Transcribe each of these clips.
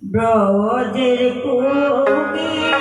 ব্রজের কোকিল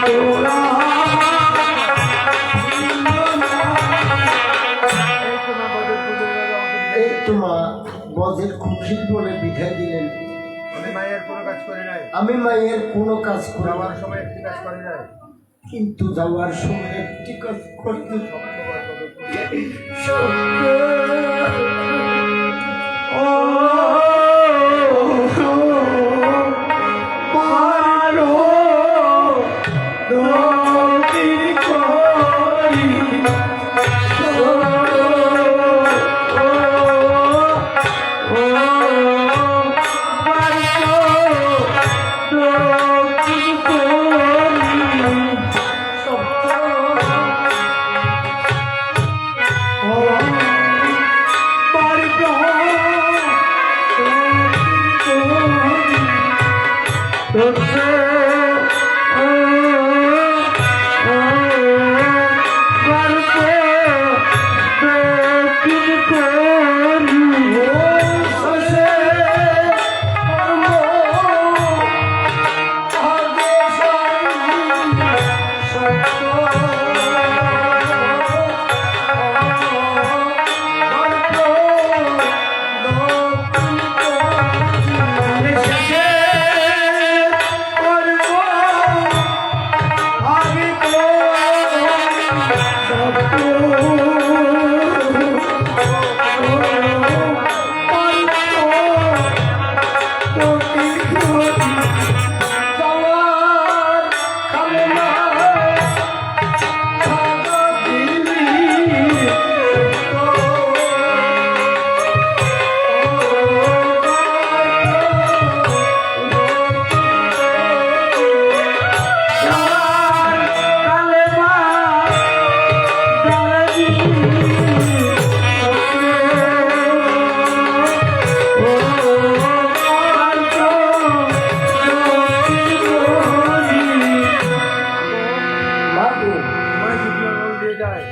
তোরা এই তো মা বজের খুশি বলে পিঠাই দিলেন। আমি মায়ের কোনো কাজ করি নাই, আমি মায়ের কোনো কাজ করি না, যাওয়ার সময় একটি কাজ করি নাই। কিন্তু যাওয়ার সময় একটি কাজ করতে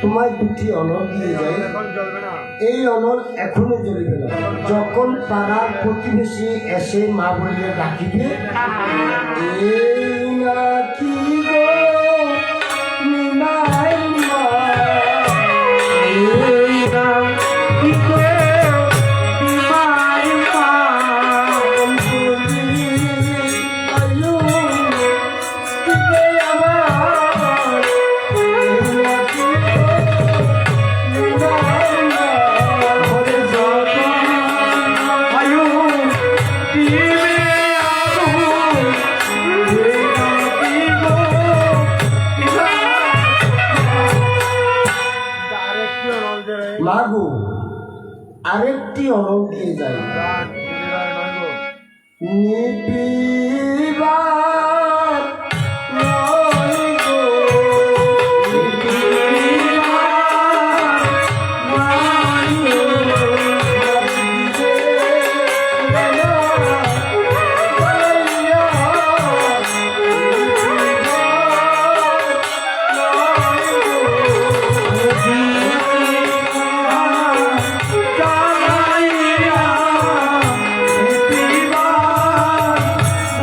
তোমায় দুটি অনল দিয়ে যায়, এখন জ্বলবে না, এই অনল এখনো জ্বলবে না। যখন পাড়ার প্রতিবেশী এসে মা বলিয়ে ডাকিবে, এই নাকি গো নিমাই মা, এই নাকি গো নিমাই মা, তুমি আয়ো দিবে আমার, এই নাকি মাগো আরেকটি অনল দিয়ে যায়, নিবিবার নয় গো, নিবিবার নয় গো, নদীতে গেলা গাইয়া, নিবিবার নয় গো,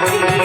রে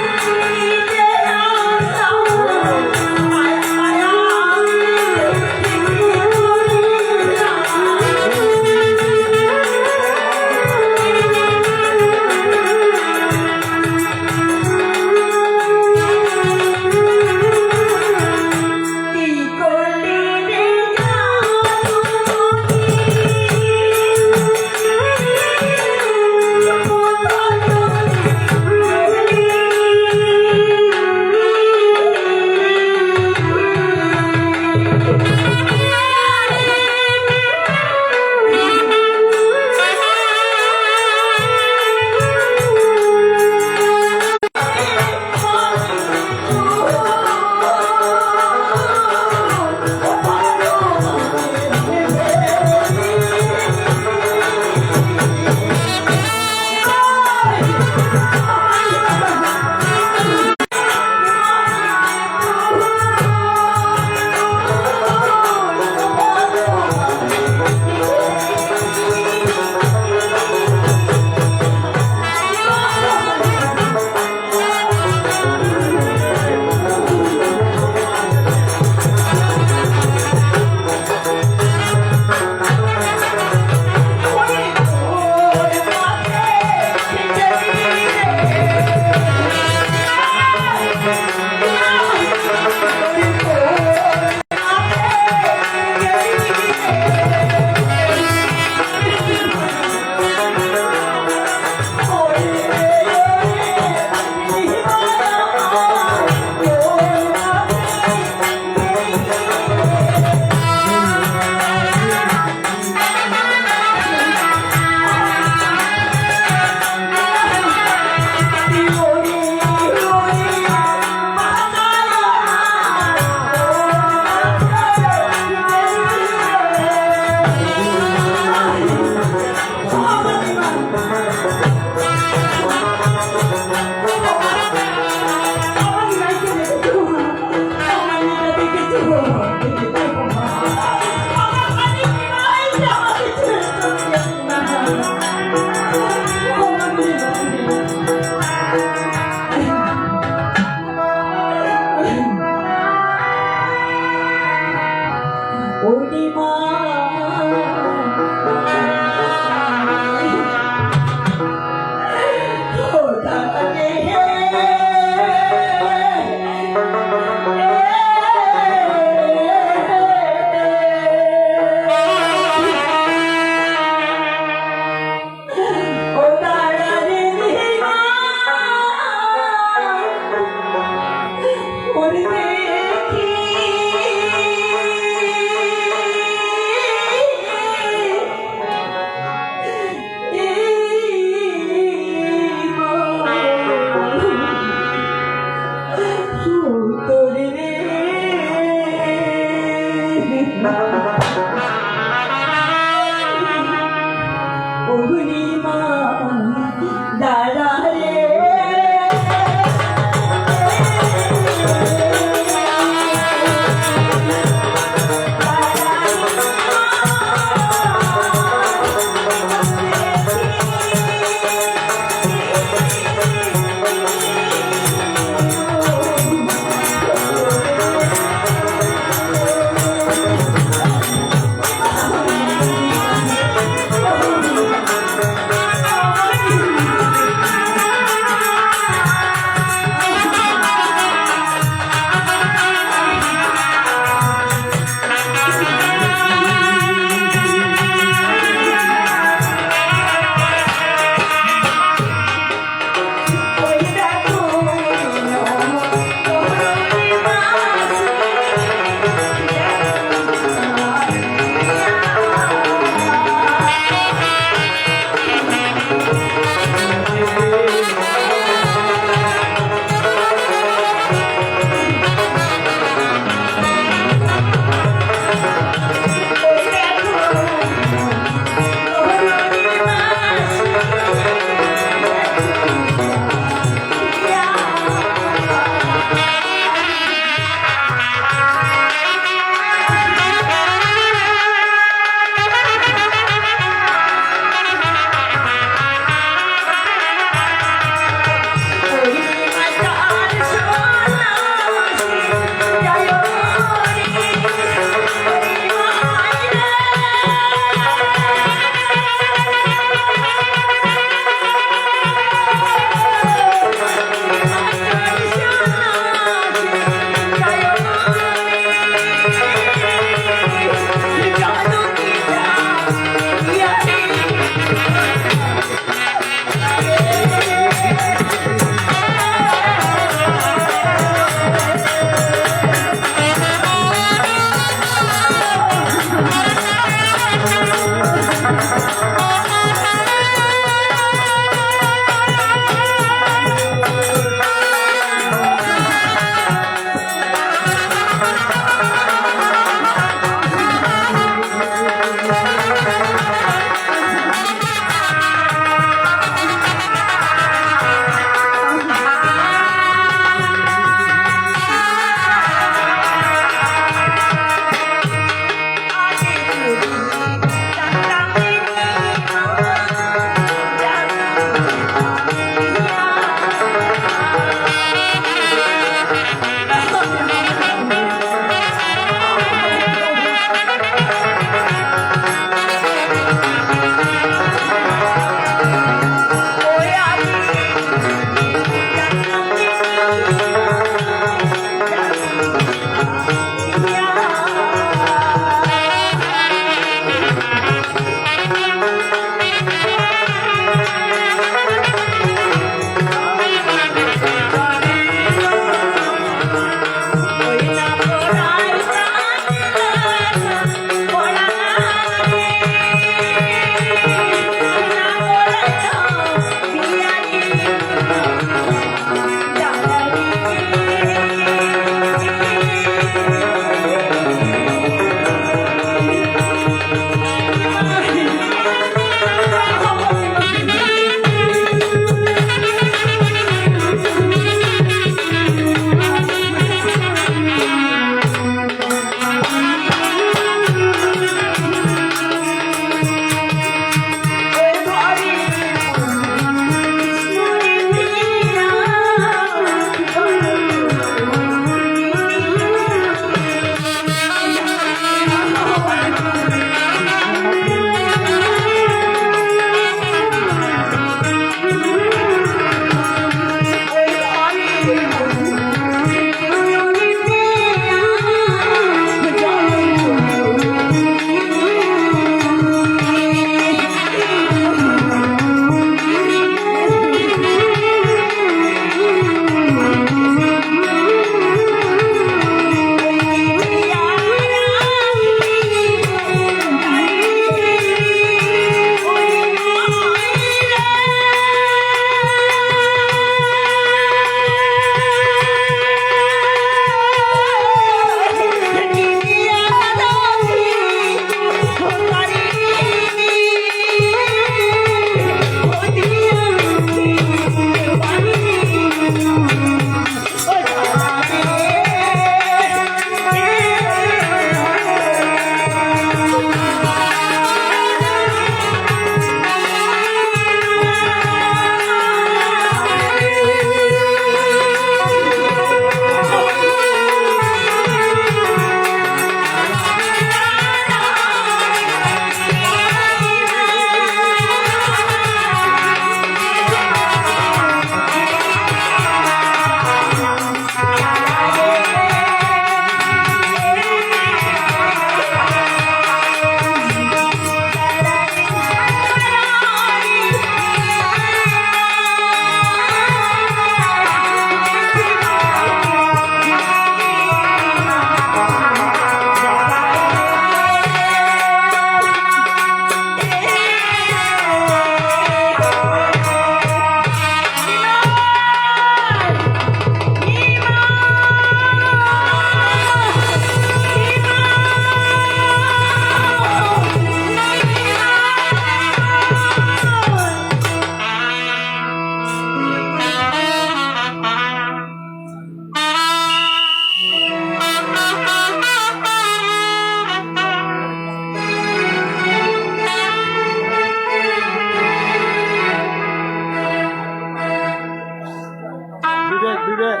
বিবেক বিবেক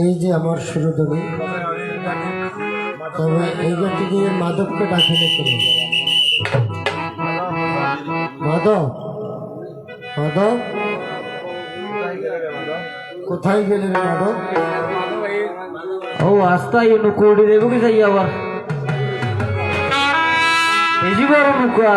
এই যে আমার সুরধনী, তবে এই গানটি দিয়ে মাধবকে ডাকিলে কেন? মাধব, মাধব কোথায় গেলে রে মাধব? ও আস্তাই নুকুড়ি দেবো কি যাই আবার বেশি বড় নুকা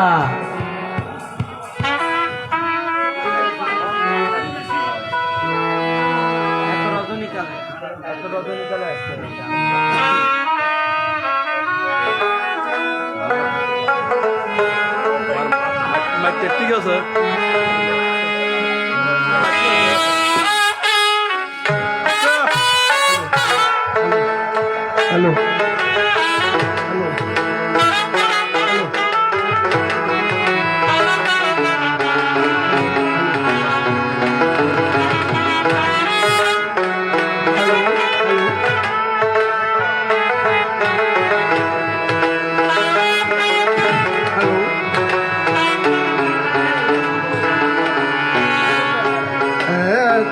ঠিক আছে হ্যালো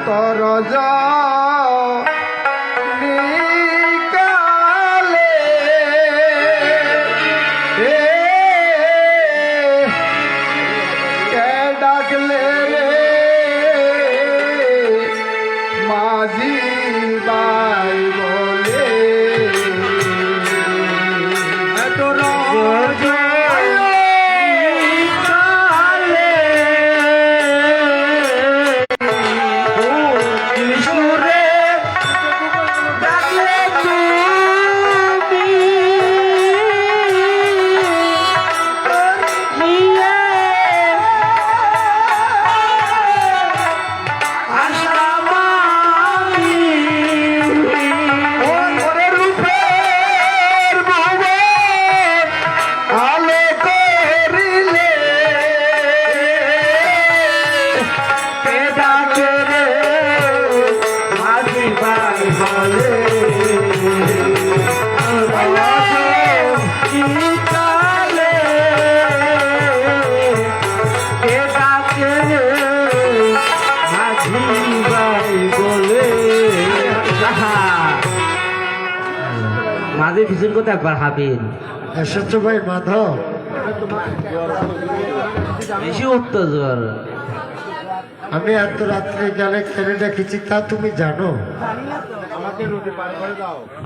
তরজা ডাকলে রে মাঝি বাই বলে মাঝে পিছন কথা একবার হাবিন এসেছো ভাই মাধব? বেশি অত্যাচার। আমি এত রাত্রে গেলে কেনে দেখেছি তা তুমি জানো?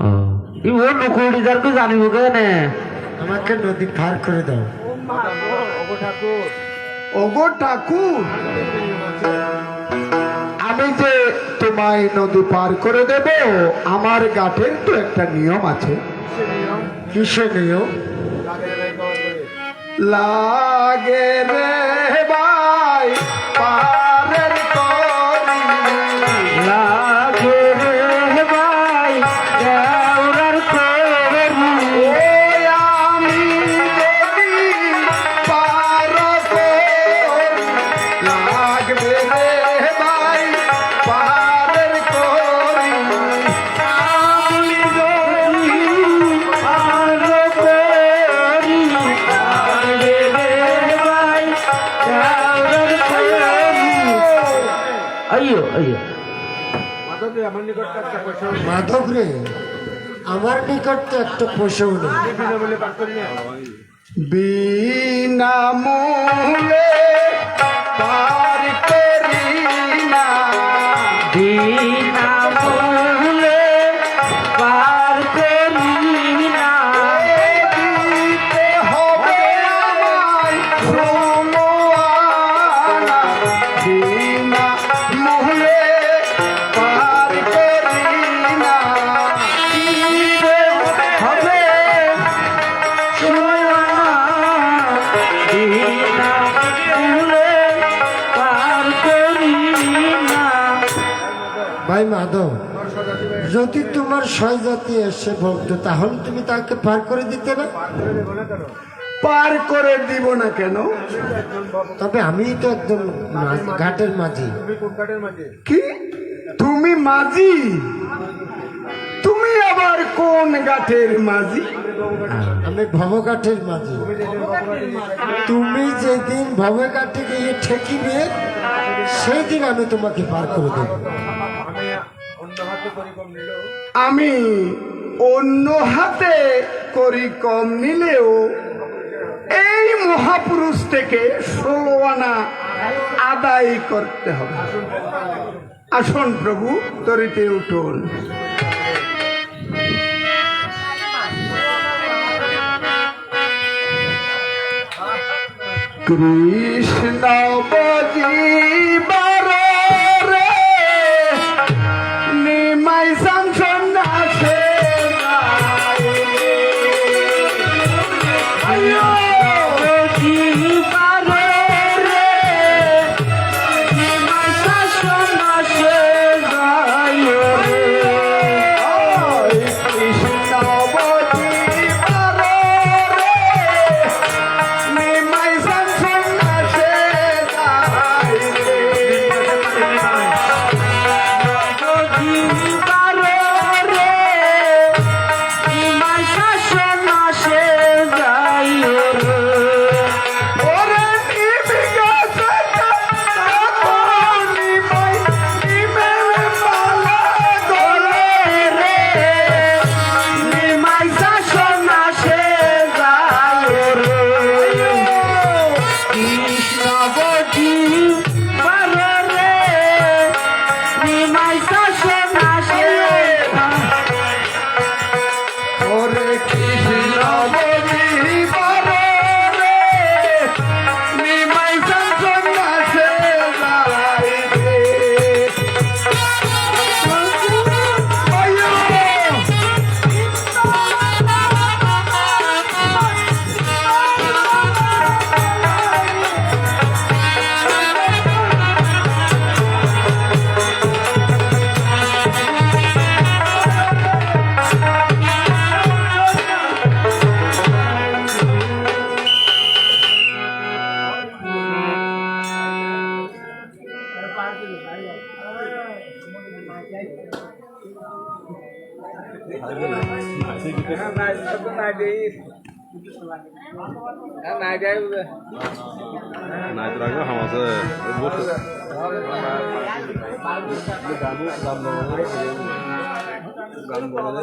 ও নুকুড়ি যার তো জানিব কেন? আমাকে নদী পার করে দাও। ওগো ঠাকুর, আমি যে তোমায় নদী পার করে দেব, আমার গাঠের তো একটা নিয়ম আছে। কিসে নিও? লাগে রে ভাই পারের তরি, লাগে রে ভাই দেওরার তরি। ওই আমি যদি পার করি, লাগবে রে ভাই পারের তরি। আমি যদি পার করি, লাগে রে ভাই দেওরার তরি। আইয়ো আইয়ো। মাধব রে, আমার নিকট তো একটা পয়সাও নেই। বিনামূল্যে পার করি না, বিনামূল্যে পার করি না। দিতে হবে আমায় সময়ানা। বিনামূল্যে পার করি না, দিতে হবে সময়না। বিনামূল্যে পার করি না। ভাই মাধব, যদি তোমার স্বজাতি এসে বলতো তাহলে তুমি তাকে পার করে দিতে না? পার করে দিব না কেন? তবে আমি তো একদম ঘাটের মাঝি। কি তুমি মাঝি? তুমি আবার কোন গাঠের মাঝি? আমি ভবঘাটের মাঝি। তুমি যেদিন ভবঘাটে গিয়ে ঠেকিবে সেই দিন আমি তোমাকে পার করে দেব। আমি অন্য হাতে করি কম নিলেও এই মহাপুরুষ থেকে 16 আনা আদায় করতে হবে। আসুন প্রভু, তরিতে উঠুন। কৃষ্ণ বজিবার রে নিমাই সাংসন আসে কৃষ্ণ বজিবার রে নিমাই সাংসন আসে ওরে নিমি গাছে নিমাই নিমের মালা গলে রে ওরে কৃষ্ণ বজিবার রে নিমাই সাংসন আসে যাই রে। নাই তো রাখবো হামাসে গান বলে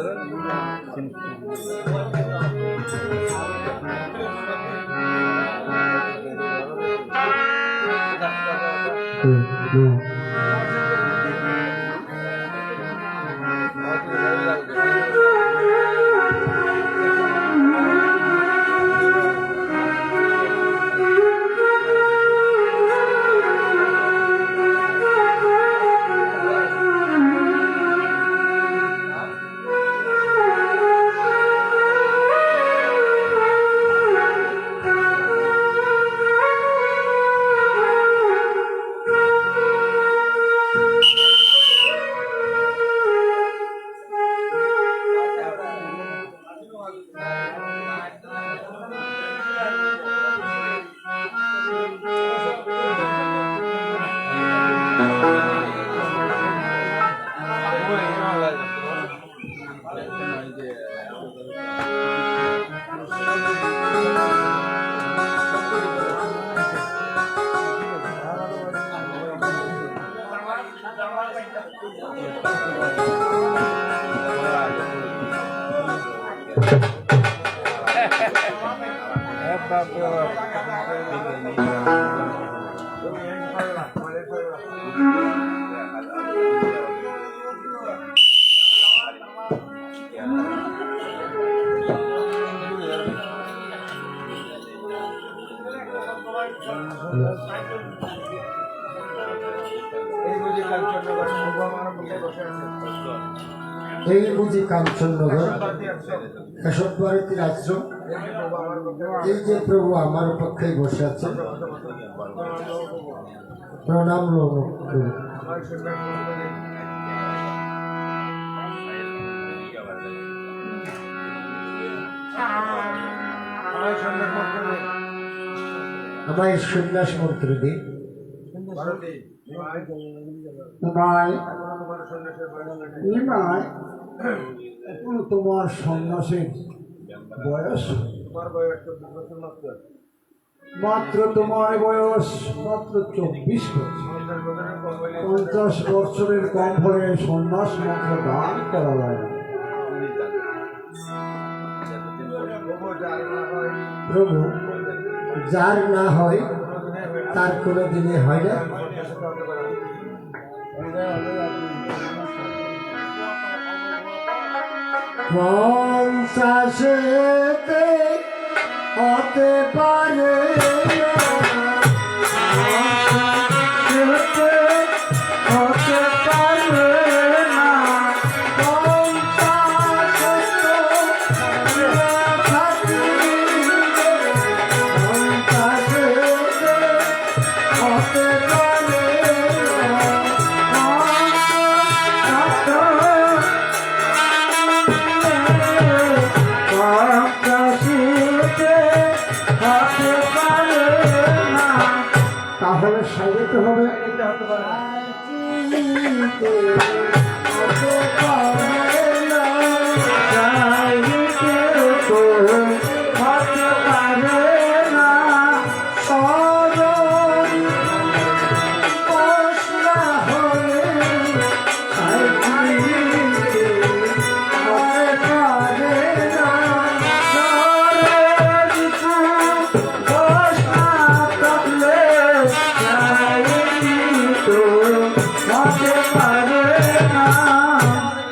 এই বুঝি কাঞ্চননগর কেশব ভারতীর আশ্রম। এই যে প্রভু আমার পক্ষে বসে আছেন, প্রণাম প্রভু। আমায় সন্ন্যাস মন্ত্র দিন। তোমার সন্ন্যাসের বয়স মাত্র, তোমার বয়স মাত্র 24 বছর। 50 বছরের কম হলে সন্ন্যাস মাত্র দান করা যায় না। প্রভু, যার না হয় তার কোনো দিনে হয় না। পঞ্চাশেতে হতে পারে হতে পারে না, হতে পারে তাহলে সাজাতে হবে।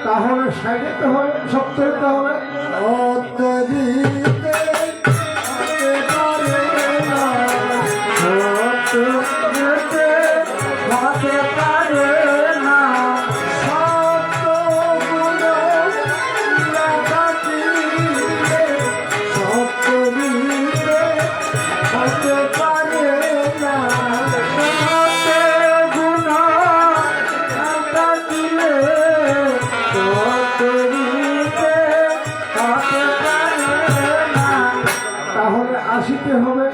তাহলে সাজাতে হবে, সপ্তাহে হবে। তাহলে আসিতে হবে,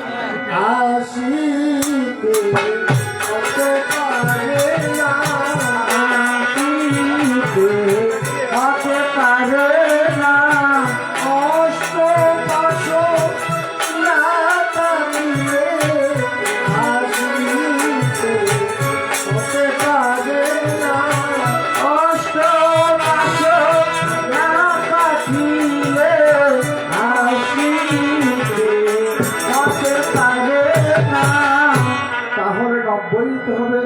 আসিতে হতে পারে না, আসিতে হতে পারে না, অষ্টপাশ না থাকিলে আসিতে হতে পারে না, অষ্টপাশ না থাকিলে আসিতে হতে পারে না। তাহলে 90 দিতে হবে।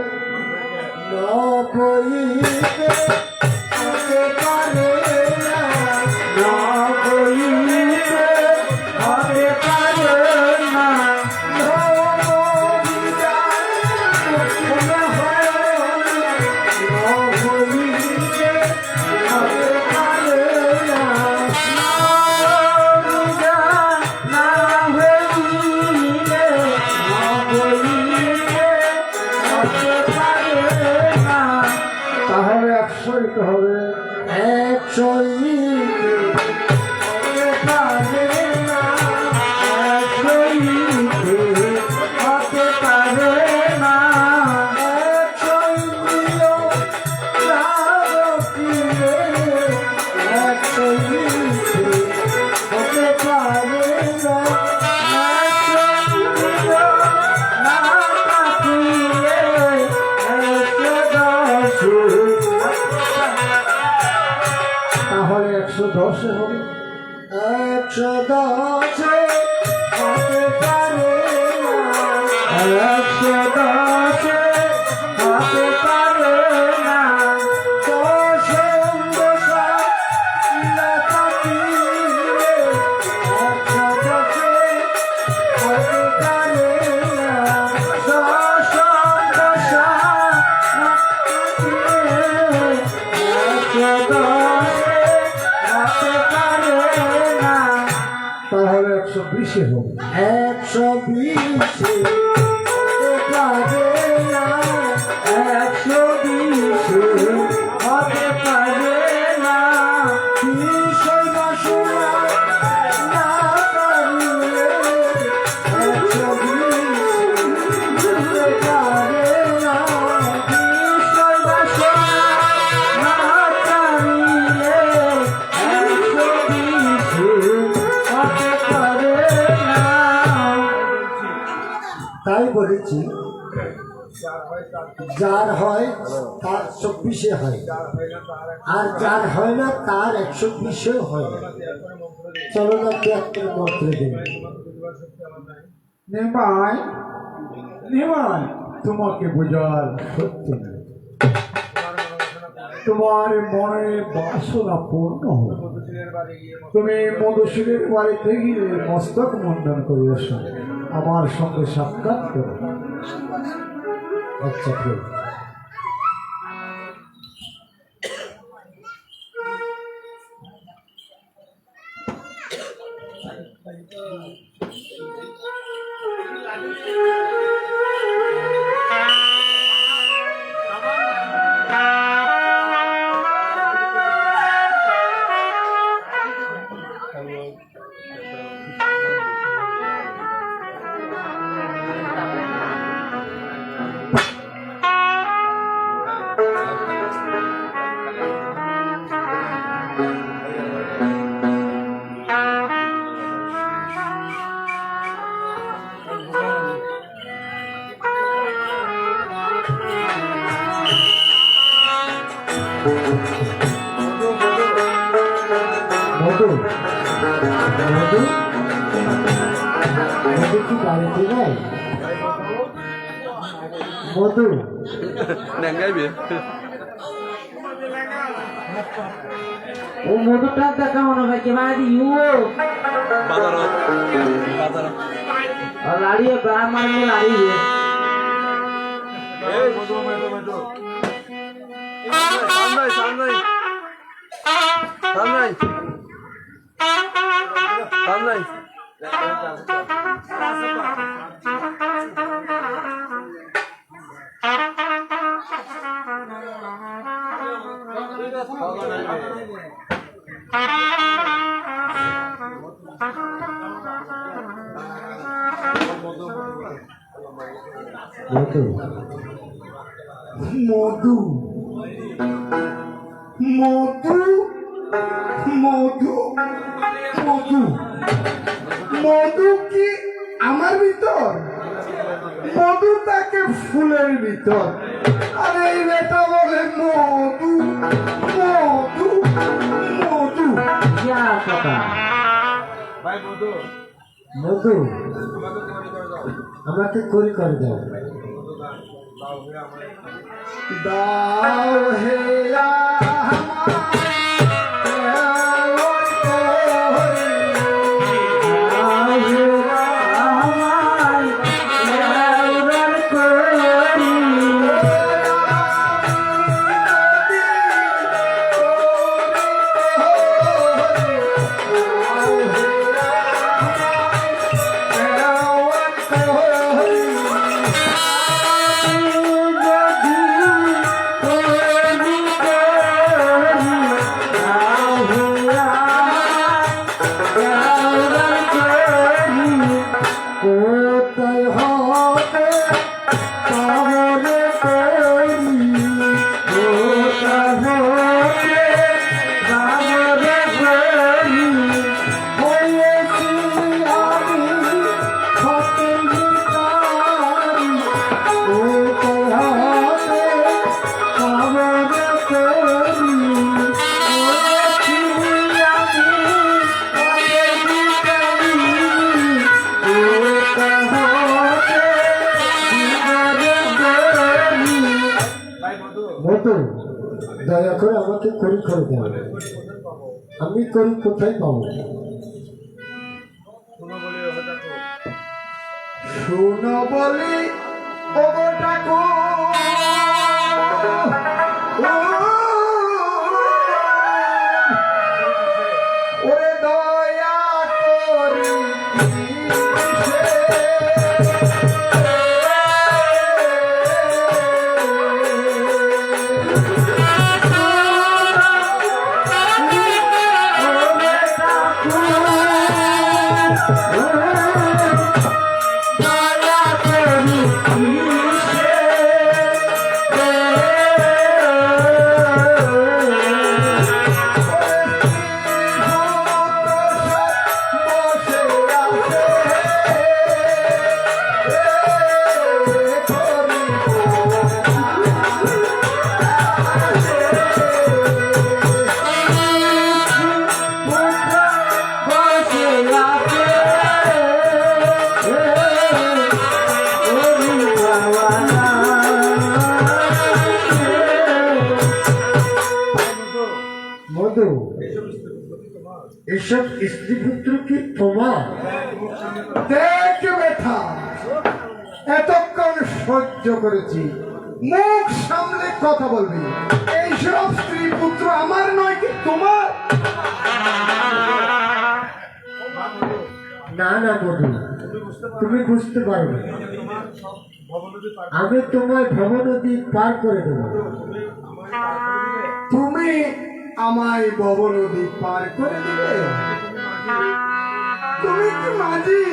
90 হতে পারে না। 90 হতে পারে না। তাহলে 100 দিতে হবে। 100 হতে পারে না। হতে পারে না। 110 হবে। 110 হতে পারে না। 110 হতে পারে না। 10 দশা না থাকিলে 110 হতে পারে না। 10 দশা না থাকিলে 110 হতে পারে না। তাহলে 120 হবে। 120 হতে পারে না। 120 হতে পারে না। বিষয় বাসনা না পারিলে 120 হতে পারে না। বিষয় বাসনা না পারিলে 120 হতে পারে না। তাই বলেছি, যার হয় তার 24 হয়, আর যার হয় না তার 120 হয় না। চলো না 73 মন্ত্রে দিন। নিমাই, নিমাই, তোমাকে বোঝার সত্যি নেই। তোমার মনে বাসনা পূর্ণ হবে। তুমি মধুসূরের বাড়িতে গিয়ে মস্তক মন্ডন করে এসো, আমার সঙ্গে সাক্ষাৎ করো। আচ্ছা ঠিক। মধু, মধু, মধু কি বাড়িতে নাই? মধু ও মধুটা দেখা মনে হয় কি মানে ইউ और लाड़ी है ब्राह्मण मारने लाड़ी है মধু মধু, মধু, মধু, মধু, মধু কি আমার ভিতর? মধু তাকে ফুলের ভিতর। আরে এই বেটা বলে মধু, মধু, মধু। क्या पता মধু আমাকে করি করে দাও। দাও হে মধু দয়া করে আমাকে করি করে দাও। আমি করি কোথায় পাবো? শুনো বলি ও ওরে দয়া করি মধু এসব স্ত্রী পুত্র কি তোমার? দেখ ব্যথা এতক্ষণ সহ্য করেছি, মুখ সামলে কথা বলবি। এইসব স্ত্রী পুত্র আমার নয় কি তোমার? না না মধু, তুমি বুঝতে পারো না। আমি তোমায় ভবনদী পার করে দেবো। তুমি আমায় ভব নদী পার করে দিবে? তুমি কি মাঝি?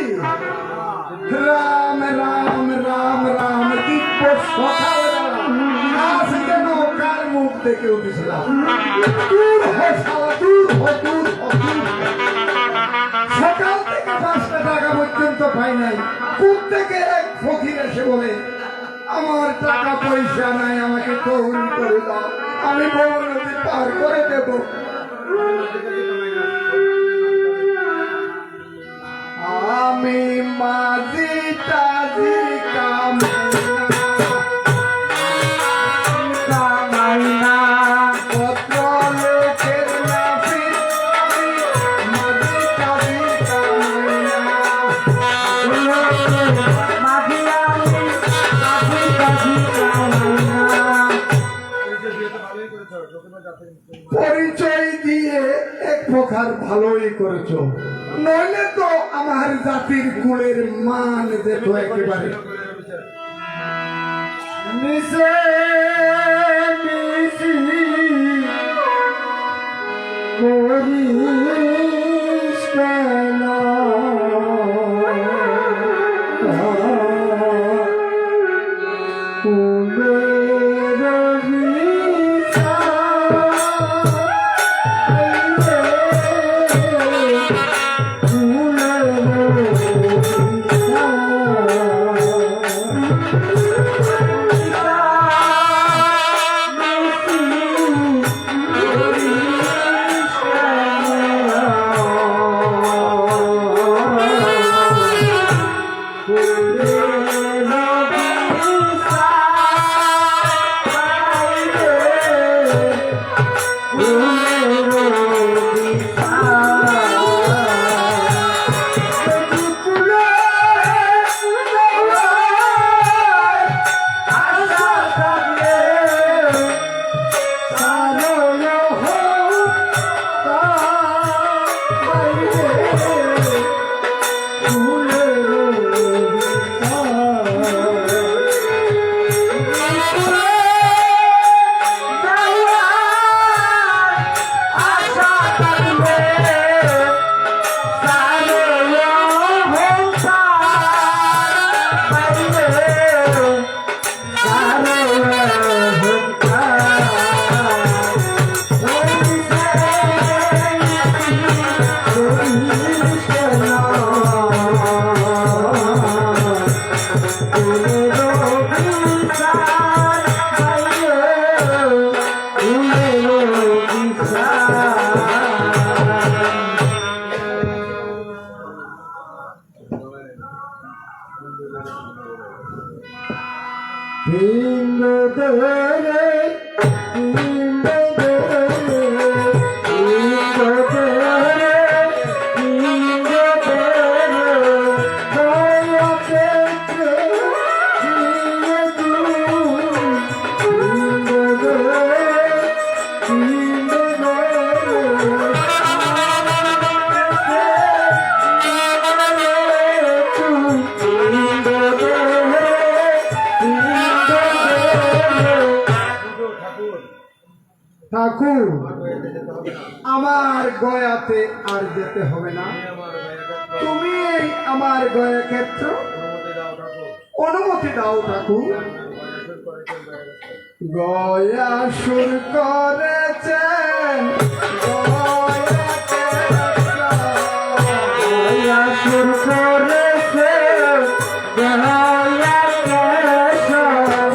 রাম রাম রাম রাম দিব্য সকালবেলা আজকে নৌকার মুখ দেখে উঠেছিলাম। দূর হ শালা, দূর হ, দূর হ, দূর হ। সকাল থেকে 5টা টাকা পর্যন্ত পাই নাই। কোথ থেকে এক ফকির এসে বলে আমার টাকা পয়সা নাই, আমাকে তৈরি করে দাও, আমি ভব নদী পার করে দেব। আমি মাঝি টাজি কামাইনা পত্র লোকের নাফিস, আমি মাঝি টাজি কামাইনা। পরিচয় দিয়ে এক প্রকার ভালোই করেছো, নইলে তো আমার জাতির কুলের মান যেত একেবারে মিশে মিশি করিস কেন? ঠাকুর, আমার গয়াতে আর যেতে হবে না। তুমি আমার গয়া ক্ষেত্র অনুমতি দাও ঠাকুর। গয়া সুর করেছেন গয়া সুর করেছে গয়া কেশব।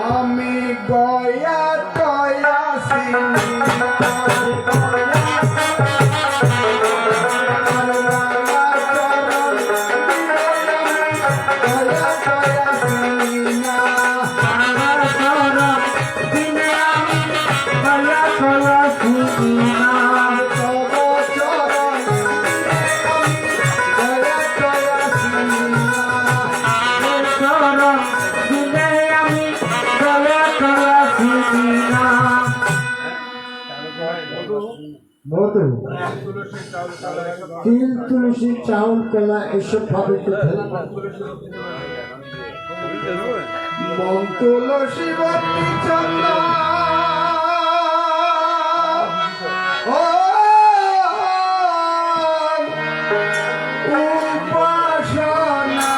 আমি গয়া গয়া মধু তিল তুলসী চাউল কলা এসব ভাবে মন তুলসী বর্তি চন্দ্র উপাসনা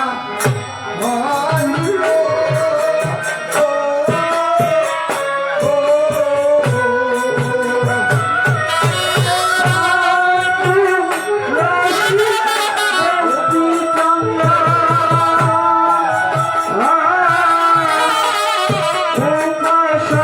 Oh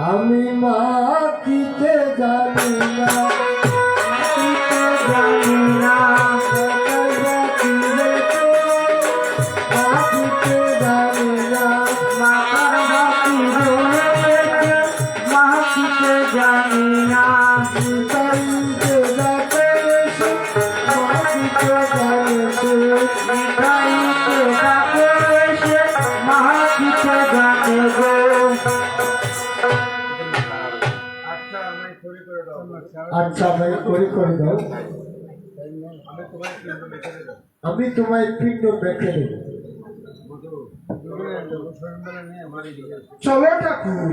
আমি মাটিতে জানি না জানি না মাটিতে জানি না মাথার বাকি রয়েছে মাটিতে জানি না মিঠাইতে যাতে এসে মাটিতে জানেছে মিঠাইতে ডাকে এসে মাটিতে জানে গো আচ্ছা ভাই করে দাও আমি তোমায় পিণ্ড বেঁকে দেব চলো ঠাকুর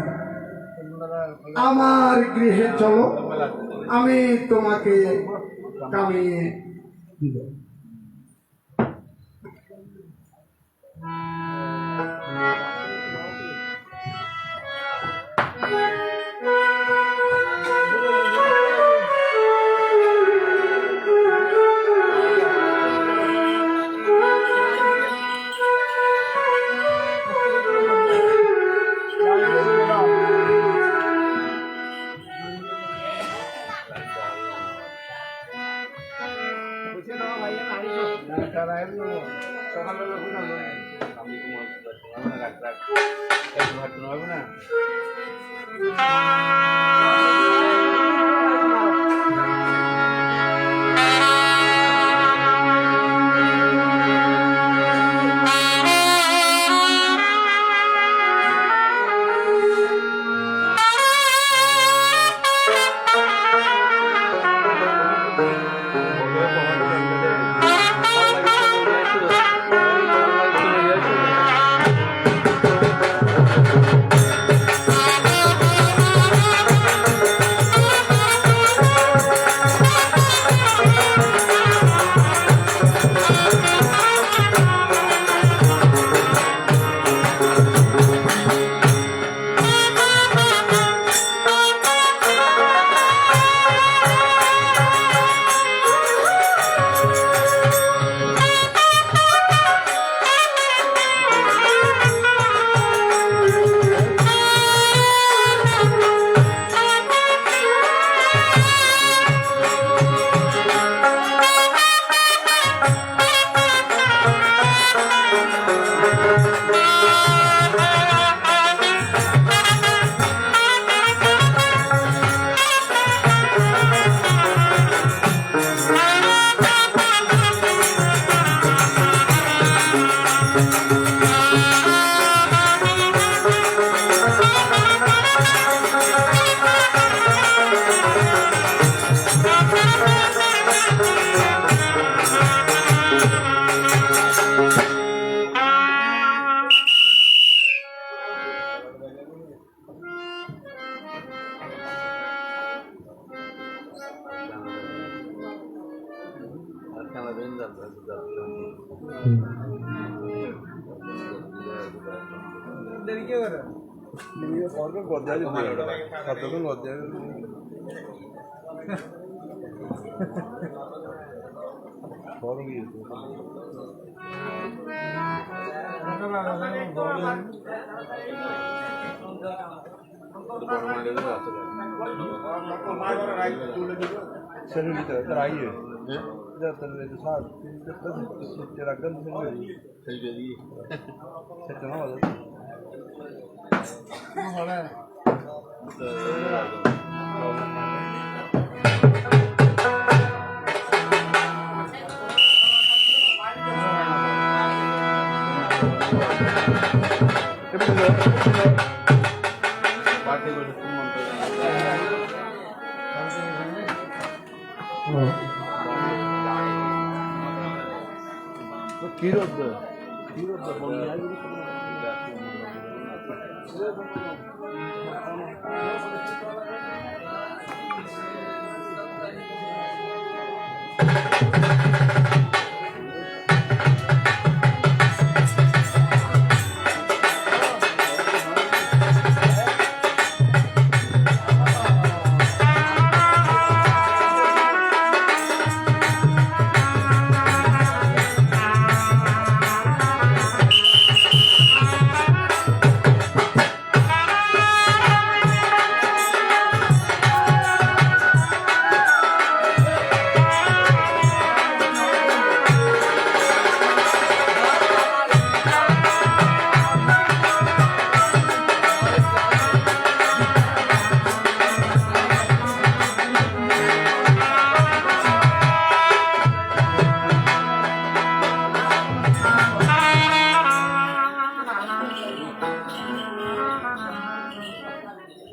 আমার গৃহে চলো, আমি তোমাকে কামিয়ে দিব।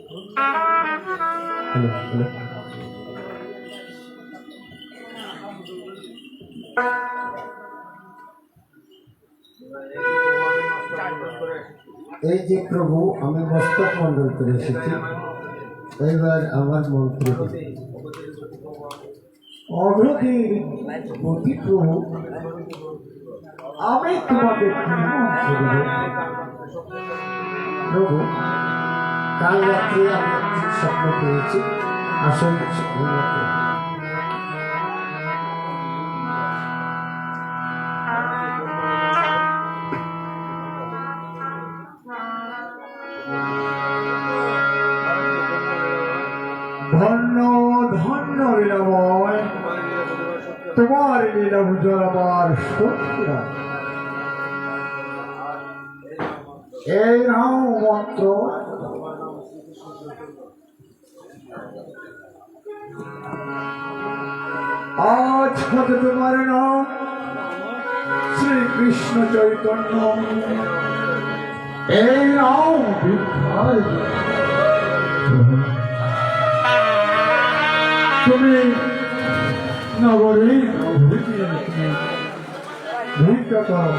হ্যালো হ্যালো এই যে প্রভু আমি মস্তক মন্ডল করে এসেছি, এবার আমার মন্ত্রী অগ্রধীর গতি প্রভু, আমি তোমাকে কি মন্ত্র দেব? প্রভু কাল রাত্রে আমি একটি স্বপ্ন পেয়েছি, আসল ধন্য ধন্য লীলাময়, তোমার লীলা উজ্জ্বল আমার সত্যি। এই নাও মন্ত্র, আজ হতে তোমার নাম শ্রীকৃষ্ণ চৈতন্য। এই নাও বিখ্যাত। তুমি নগরী ভিক্ষা করো।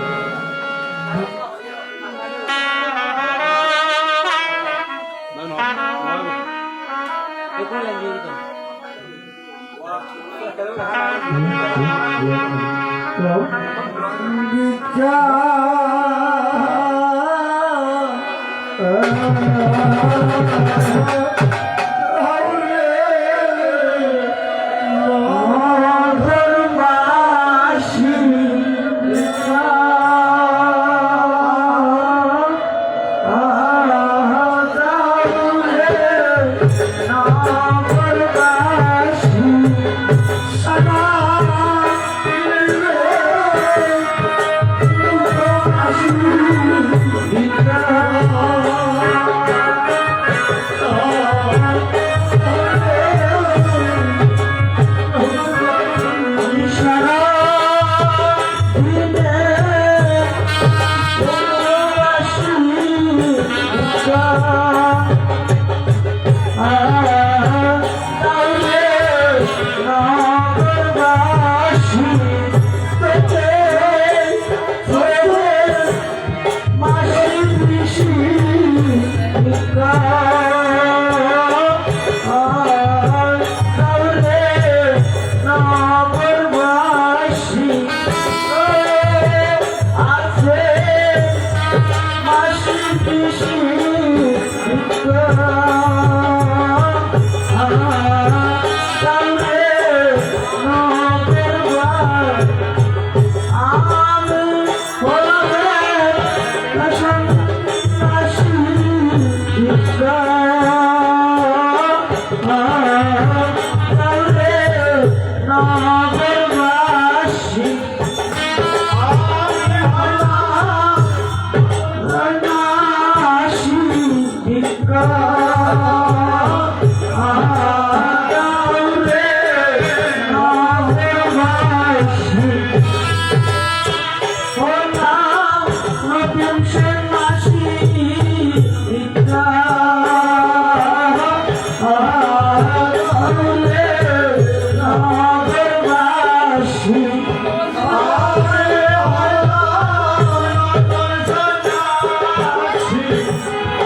ভিক্ষা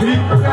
ভিক্ষা